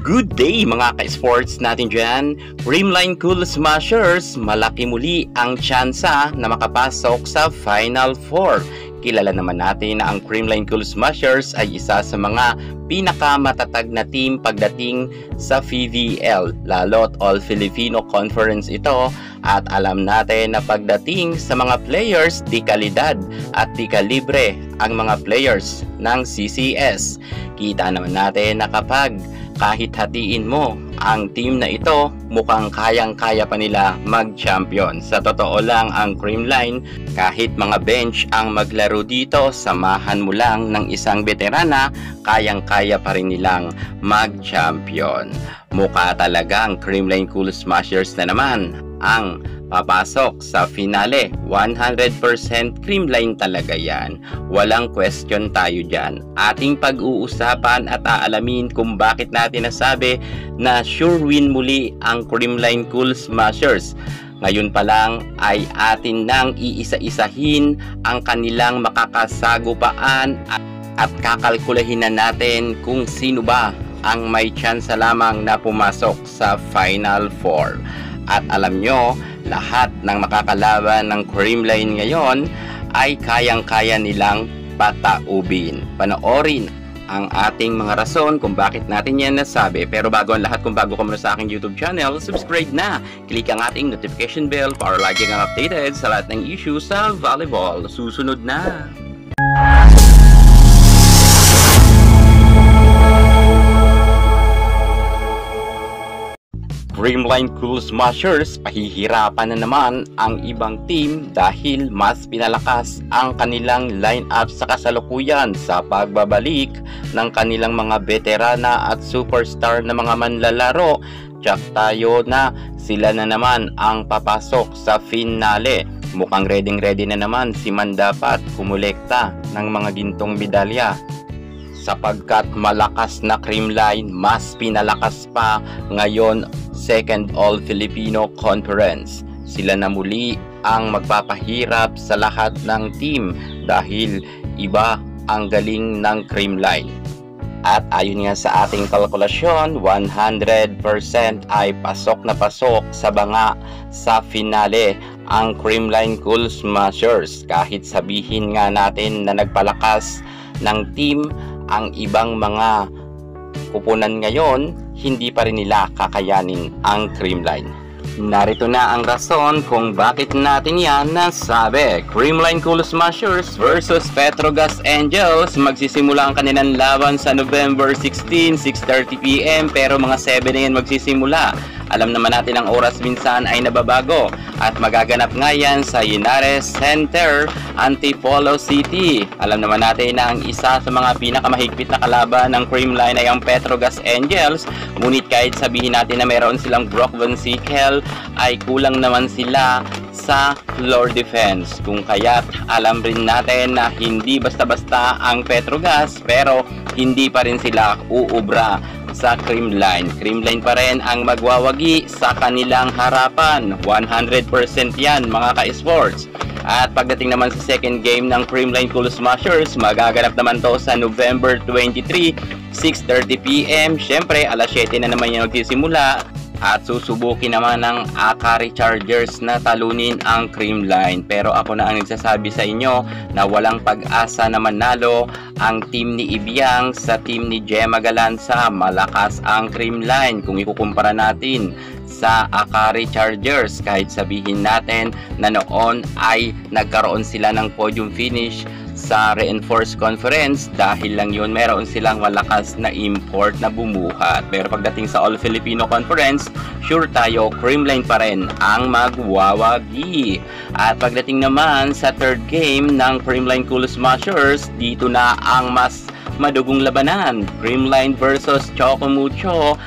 Good day mga ka-sports natin dyan. Creamline Cool Smashers, malaki muli ang tsansa na makapasok sa Final Four. Kilala naman natin na ang Creamline Cool Smashers ay isa sa mga pinakamatatag na team pagdating sa PVL, lalo't All-Filipino Conference ito, at alam natin na pagdating sa mga players, di kalidad at di kalibre ang mga players ng CCS. Kita naman natin na kapag kahit hatiin mo ang team na ito, mukhang kayang-kaya pa nila mag-champion. Sa totoo lang, ang Creamline, kahit mga bench ang maglaro dito, samahan mo lang ng isang veterana, kayang-kaya pa rin nilang mag-champion. Mukha talaga ang Creamline Cool Smashers na naman ang papasok sa finale. 100% Creamline talaga yan. Walang question tayo dyan. Ating pag-uusapan at aalamin kung bakit natin nasabi na sure win muli ang Creamline Cool Smashers. Ngayon pa lang ay atin nang iisa-isahin ang kanilang makakasagupaan at kakalkulahin na natin kung sino ba ang may tsansa lamang na pumasok sa Final Four. At alam nyo, lahat ng makakalaban ng Creamline ngayon ay kayang-kaya nilang pataubin. Panoorin ang ating mga rason kung bakit natin yan nasabi. Pero bago ang lahat, kung bago ka muna sa aking YouTube channel, subscribe na! Click ang ating notification bell para lagi kang updated sa lahat ng issues sa volleyball. Susunod na! Creamline Cool Smashers, pahihirapan na naman ang ibang team dahil mas pinalakas ang kanilang lineup sa kasalukuyan sa pagbabalik ng kanilang mga veterana at superstar na mga manlalaro. Tsak tayo na sila na naman ang papasok sa finale. Mukhang ready na naman si Mandapat kumulekta ng mga gintong medalya. Sapagkat malakas na Creamline, mas pinalakas pa ngayon Second All-Filipino Conference. Sila na muli ang magpapahirap sa lahat ng team dahil iba ang galing ng Creamline. At ayon nga sa ating kalkulasyon, 100% ay pasok na pasok sa banga sa finale ang Creamline Cool Smashers. Kahit sabihin nga natin na nagpalakas ng team ang ibang mga kupunan ngayon, hindi pa rin nila kakayanin ang Creamline. Narito na ang rason kung bakit natin yan nasabi. Creamline Cool Smashers versus Petrogas Angels. Magsisimula ang kanilang laban sa November 16, 6:30 PM, pero mga 7 na yan magsisimula. Alam naman natin ang oras minsan ay nababago at magaganap nga yan sa Linares Center, Antipolo City. Alam naman natin na ang isa sa mga pinakamahigpit na kalaban ng Creamline ay ang Petrogas Angels. Ngunit kahit sabihin natin na meron silang Brock Van Sickle, ay kulang naman sila sa floor defense. Kung kaya't alam rin natin na hindi basta-basta ang Petrogas, pero hindi pa rin sila uubra sa Creamline. Creamline pa rin ang magwawagi sa kanilang harapan. 100% yan mga ka-sports. At pagdating naman sa second game ng Creamline Cool Smashers, magaganap naman to sa November 23, 6:30 PM. Syempre, alas 7 na naman yan magsisimula. At susubukin naman ng Akari Chargers na talunin ang Creamline. Pero ako na ang nagsasabi sa inyo na walang pag-asa na manalo ang team ni Ibiang sa team ni Gemma Galanza. Malakas ang Creamline kung ikukumpara natin sa Akari Chargers. Kahit sabihin natin na noon ay nagkaroon sila ng podium finish sa Reinforced Conference, dahil lang yun meron silang malakas na import na bumuhat. Pero pagdating sa All-Filipino Conference, sure tayo Creamline pa rin ang magwawagi. At pagdating naman sa third game ng Creamline Cool Smashers, dito na ang mas madugong labanan. Creamline versus Chocomucho,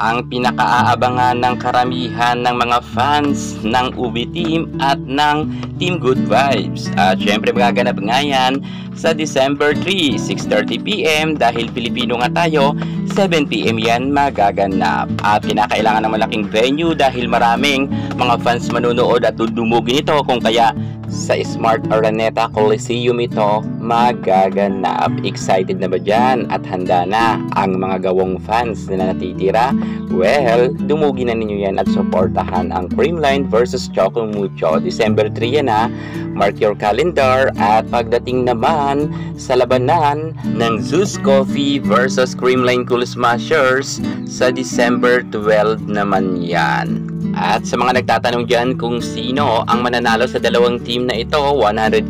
ang pinakaaabangan ng karamihan ng mga fans ng UB Team at ng Team Good Vibes. At syempre magaganap nga yan sa December 3, 6:30 PM dahil Pilipino nga tayo, 7 PM yan magaganap. At kinakailangan ng malaking venue dahil maraming mga fans manonood at dudumugin ito, kung kaya sa Smart Araneta Coliseum ito magaganap. Excited na ba dyan? At handa na ang mga gawong fans na natitira? Well, dumugin na ninyo yan at supportahan ang Creamline versus Choco Mucho. December 3 yan ha. Mark your calendar. At pagdating naman sa labanan ng Zeus Coffee versus Creamline Cool Smashers sa December 12 naman yan. At sa mga nagtatanong dyan kung sino ang mananalo sa dalawang team na ito, 100%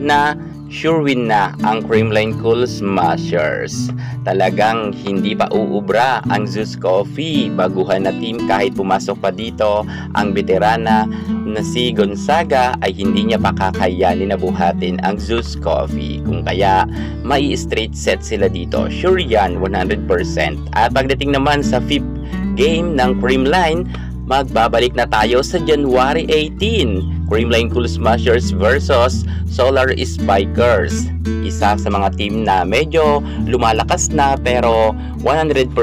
na sure win na ang Creamline Cool Smashers. Talagang hindi pa uubra ang Zeus Coffee. Baguhan na team, kahit pumasok pa dito ang veterana na si Gonzaga ay hindi niya pa kakayanin na buhatin ang Zeus Coffee. Kung kaya may straight set sila dito. Sure yan, 100%. At pagdating naman sa 5th game ng Creamline, magbabalik na tayo sa January 18. Creamline Cool Smashers versus Solar Spikers. Isa sa mga team na medyo lumalakas na pero 100%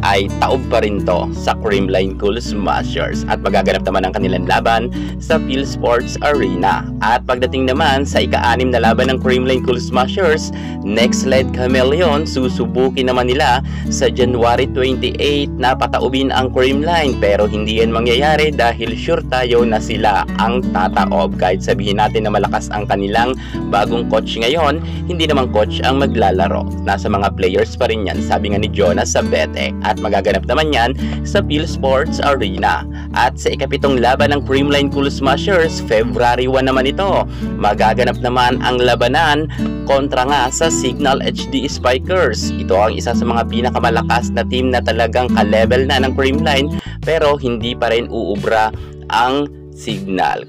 ay taob pa rin to sa Creamline Cool Smashers. At magaganap naman ang kanilang laban sa Phil Sports Arena. At pagdating naman sa ika-6 na laban ng Creamline Cool Smashers, Next Led Chameleon, susubukin naman nila sa January 28 na pataubin ang Creamline. Pero hindi yan mangyayari dahil sure tayo na sila ang tataob. Kahit sabihin natin na malakas ang kanilang bagong coach ngayon, hindi naman coach ang maglalaro. Nasa mga players pa rin yan, sabi nga ni Jonas sa Bete. At magaganap naman yan sa Phil Sports Arena. At sa ika-7 laban ng Creamline Cool Smashers, February 1 naman ito, magaganap naman ang labanan kontra nga sa Signal HD Spikers. Ito ang isa sa mga pinakamalakas na team na talagang ka-level na ng Creamline, pero hindi pa rin uubra ang Signal.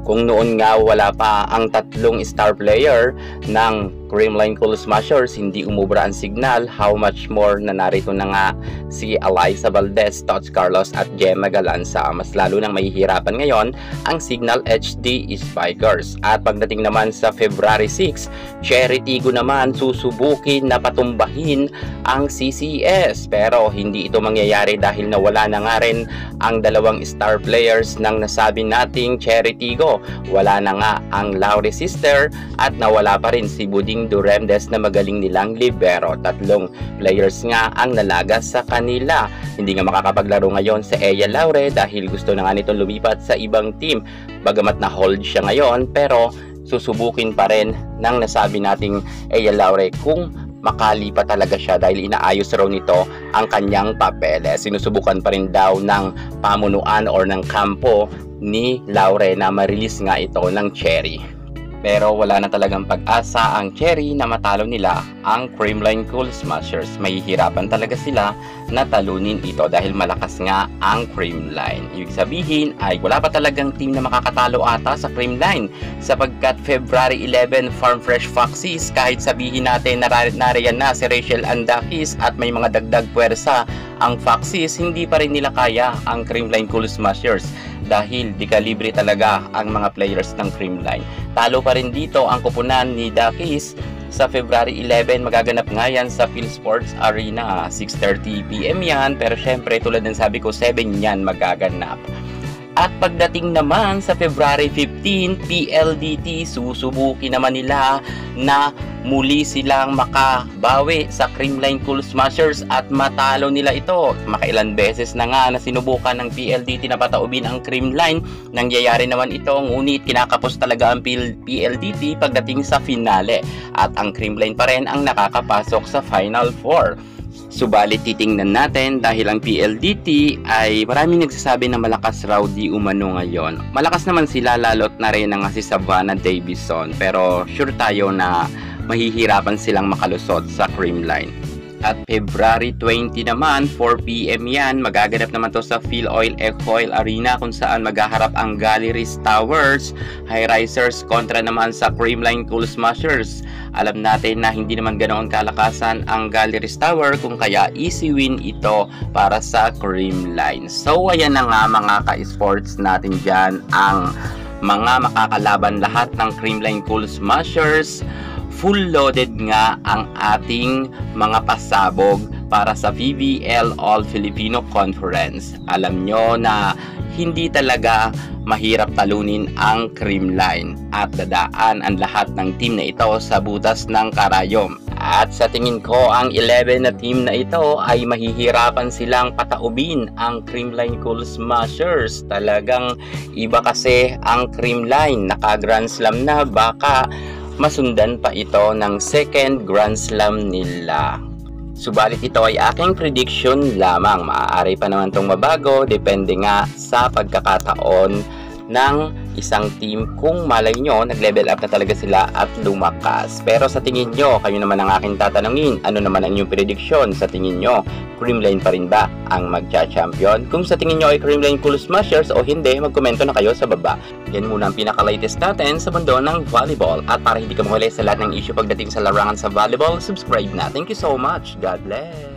Kung noon nga wala pa ang 3 star player ng Creamline Cool Smashers, hindi umubra ang Signal, how much more na narito na nga si Alyssa Valdez, Tots Carlos at Gemma Galanza. Mas lalo nang mahihirapan ngayon ang Signal HD Spikers. At pagdating naman sa February 6, Cherry Tigo naman susubukin na patumbahin ang CCS. Pero hindi ito mangyayari dahil nawala na nga rin ang 2 star players ng nasabi nating Cherry Tigo. Wala na nga ang Laure Sister at nawala pa rin si Buding Duremdes na magaling nilang libero. 3 players nga ang nalagas sa kanila. Hindi nga makakapaglaro ngayon sa Eya Laure dahil gusto na nga nito lumipat sa ibang team. Bagamat na hold siya ngayon, pero susubukin pa rin ng nasabi nating Eya Laure kung makalipat talaga siya dahil inaayos raw nito ang kanyang papeles. Sinusubukan pa rin daw ng pamunuan or ng kampo ni Laure na ma-release nga ito ng Cherry. Pero wala na talagang pag-asa ang Cherry na matalo nila ang Creamline Cool Smashers. Mahihirapan talaga sila na talunin ito dahil malakas nga ang Creamline. Ibig sabihin ay wala pa talagang team na makakatalo ata sa Creamline, sapagkat February 11 Farm Fresh Foxes, kahit sabihin natin nariyan na si Rachel Andakis at may mga dagdag puwersa ang Foxes, hindi pa rin nila kaya ang Creamline Cool Smashers dahil di kalibre talaga ang mga players ng Creamline. Talo pa rin dito ang kupunan ni Dakis sa February 11. Magaganap nga yan sa Phil Sports Arena. 6:30 PM yan, pero syempre tulad ng sabi ko, 7 yan magaganap. At pagdating naman sa February 15, PLDT, susubukin naman nila na muli silang makabawi sa Creamline Cool Smashers at matalo nila ito. Makailan beses na nga na sinubukan ng PLDT na pataubin ang Creamline. Nangyayari naman ito, ngunit kinakapos talaga ang PLDT pagdating sa finale. At ang Creamline pa rin ang nakakapasok sa Final 4. Subalit titingnan natin dahil ang PLDT ay maraming nagsasabi na malakas raw di umano ngayon. Malakas naman sila, lalo't na rin nga si Savannah Davison, pero sure tayo na mahihirapan silang makalusot sa Creamline. At February 20 naman, 4 PM yan, magaganap naman to sa Phil Oil Ecoil Arena kung saan maghaharap ang Galleries Towers High Risers kontra naman sa Creamline Cool Smashers. Alam natin na hindi naman ganoon kalakasan ang Galleries Tower, kung kaya easy win ito para sa Creamline. So ayan na nga mga ka-sports natin dyan ang mga makakalaban lahat ng Creamline Cool Smashers. Full loaded nga ang ating mga pasabog para sa PBL All Filipino Conference. Alam nyo na hindi talaga mahirap talunin ang Creamline at dadaan ang lahat ng team na ito sa butas ng karayom. At sa tingin ko, ang 11 na team na ito ay mahihirapan silang pataubin ang Creamline Cool Smashers. Talagang iba kasi ang Creamline, naka-Grand Slam na, baka masundan pa ito ng second Grand Slam nila. Subalit ito ay aking prediction lamang. Maaari pa naman itong mabago, depende nga sa pagkakataon ng isang team kung malay nyo nag-level up na talaga sila at lumakas. Pero sa tingin nyo, kayo naman ang aking tatanungin, ano naman ang inyong prediction? Sa tingin nyo, Creamline pa rin ba ang magcha-champion? Kung sa tingin nyo ay Creamline Cool Smashers o hindi, magkomento na kayo sa baba. Yan muna ang pinaka-latest natin sa mundo ng volleyball. At para hindi ka mahuli sa lahat ng issue pagdating sa larangan sa volleyball, subscribe na. Thank you so much. God bless.